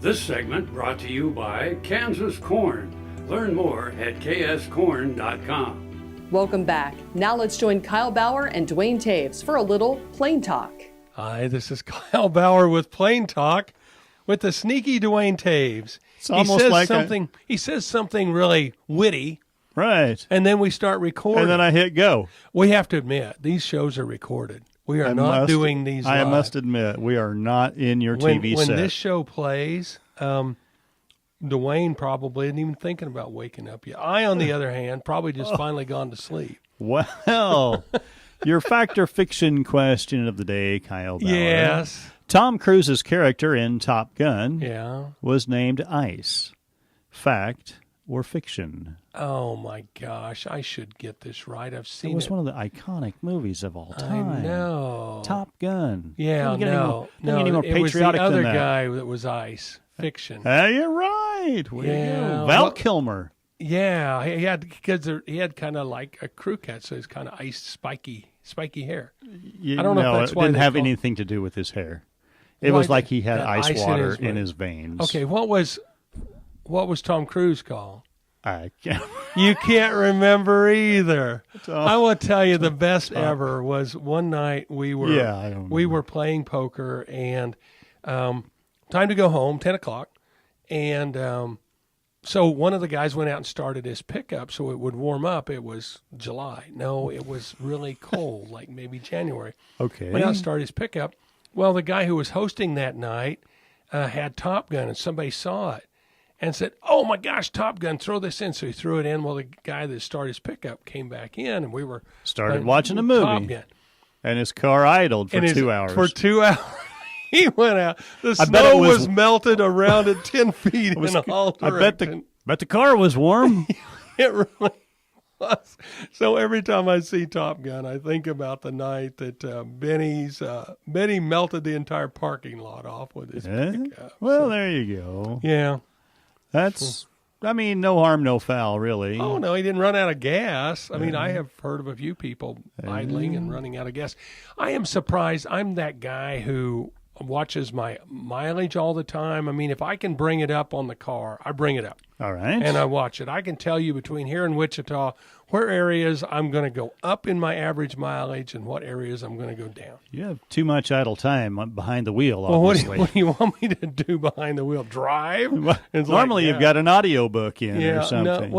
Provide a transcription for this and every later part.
This segment brought to you by Kansas Corn. Learn more at kscorn.com. Welcome back. Now let's join Kyle Bauer and Duane Toews for a little Plain Talk. Hi, this is Kyle Bauer with Plain Talk with the sneaky Duane Toews. It's almost like he says something really witty. Right. And then we start recording. And then I hit go. We have to admit, these shows are recorded. We are not doing these live. I must admit, we are not in your TV set. When this show plays, Duane probably isn't even thinking about waking up yet. I, on the other hand, probably just finally gone to sleep. Well, your fact or fiction question of the day, Kyle Bauer. Yes. Tom Cruise's character in Top Gun was named Ice. Fact or fiction? Oh, my gosh. I should get this right. I've seen it. It was one of the iconic movies of all time. I know. Top Gun. Yeah, no. It was the other guy that was Ice. Fiction. Hey, you're right. Val Kilmer. Yeah, he had kind of like a crew cut, so he's kind of ice, spiky hair. I don't know if that's why it didn't have anything to do with his hair. It was like he had ice water in his veins. Okay, what was Tom Cruise called? I can't. You can't remember either. I will tell you the best ever was one night we were playing poker and time to go home, 10 o'clock, and so one of the guys went out and started his pickup so it would warm up. It was July. No, it was really cold, like maybe January. Okay. Went out and started his pickup. Well, the guy who was hosting that night had Top Gun, and somebody saw it and said, "Oh, my gosh, Top Gun, throw this in." So he threw it in. Well, the guy that started his pickup came back in, and we were started watching a movie. Top Gun. And his car idled for 2 hours. For 2 hours. He went out. The snow was melted around at 10 feet in all directions. I bet the car was warm. It really was. So every time I see Top Gun, I think about the night that Benny melted the entire parking lot off with his pickup. Well, there you go. Yeah. That's, no harm, no foul, really. Oh, no, he didn't run out of gas. I have heard of a few people idling and running out of gas. I am surprised. I'm that guy who watches my mileage all the time. If I can bring it up on the car, I bring it up. All right. And I watch it. I can tell you between here and Wichita where areas I'm going to go up in my average mileage and what areas I'm going to go down. You have too much idle time behind the wheel, well, obviously. What do you want me to do behind the wheel? Drive? Normally you've got an audio book in or something.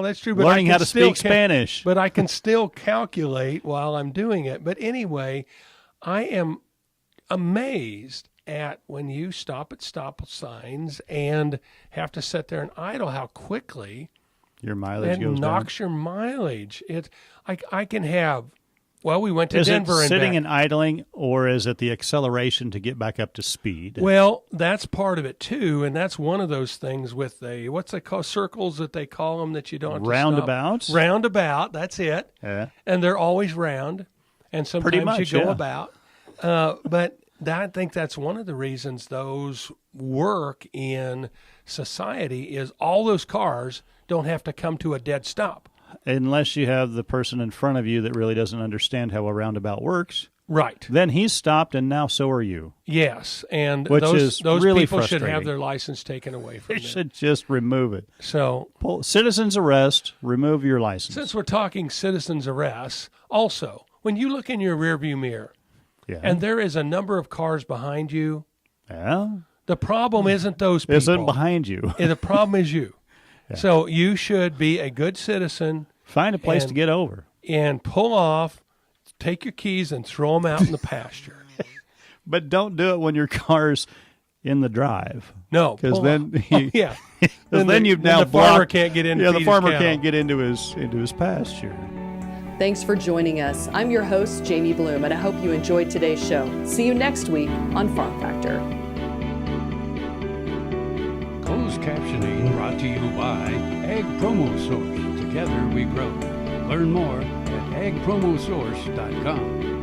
That's true. But learning how to speak Spanish. But I can still calculate while I'm doing it. But anyway, I am amazed at when you stop at stop signs and have to sit there and idle, how quickly your mileage goes knocks down. Your mileage. I can have. Well, we went to Denver. Is it sitting and idling, or is it the acceleration to get back up to speed? Well, that's part of it too, and that's one of those things with what's they call circles that they call them that you don't have to roundabouts. Stop. Roundabout. That's it. Yeah. And they're always round, and sometimes you go about. But I think that's one of the reasons those work in society is all those cars don't have to come to a dead stop. Unless you have the person in front of you that really doesn't understand how a roundabout works. Right. Then he's stopped, and now so are you. Yes, and those really people should have their license taken away from them. They should just remove it. So, citizens arrest, remove your license. Since we're talking citizens arrests, also, when you look in your rearview mirror, and there is a number of cars behind you, the problem isn't those people. Isn't behind you. The problem is you. Yeah. So you should be a good citizen. Find a place to get over. And pull off, take your keys, and throw them out in the pasture. But don't do it when your car's in the drive. No, because then the farmer can't get in. Yeah, the farmer can't get into his pasture. Thanks for joining us. I'm your host, Jamie Bloom, and I hope you enjoyed today's show. See you next week on Farm Factor. Closed captioning brought to you by Ag Promo Source. Together we grow. Learn more at agpromosource.com.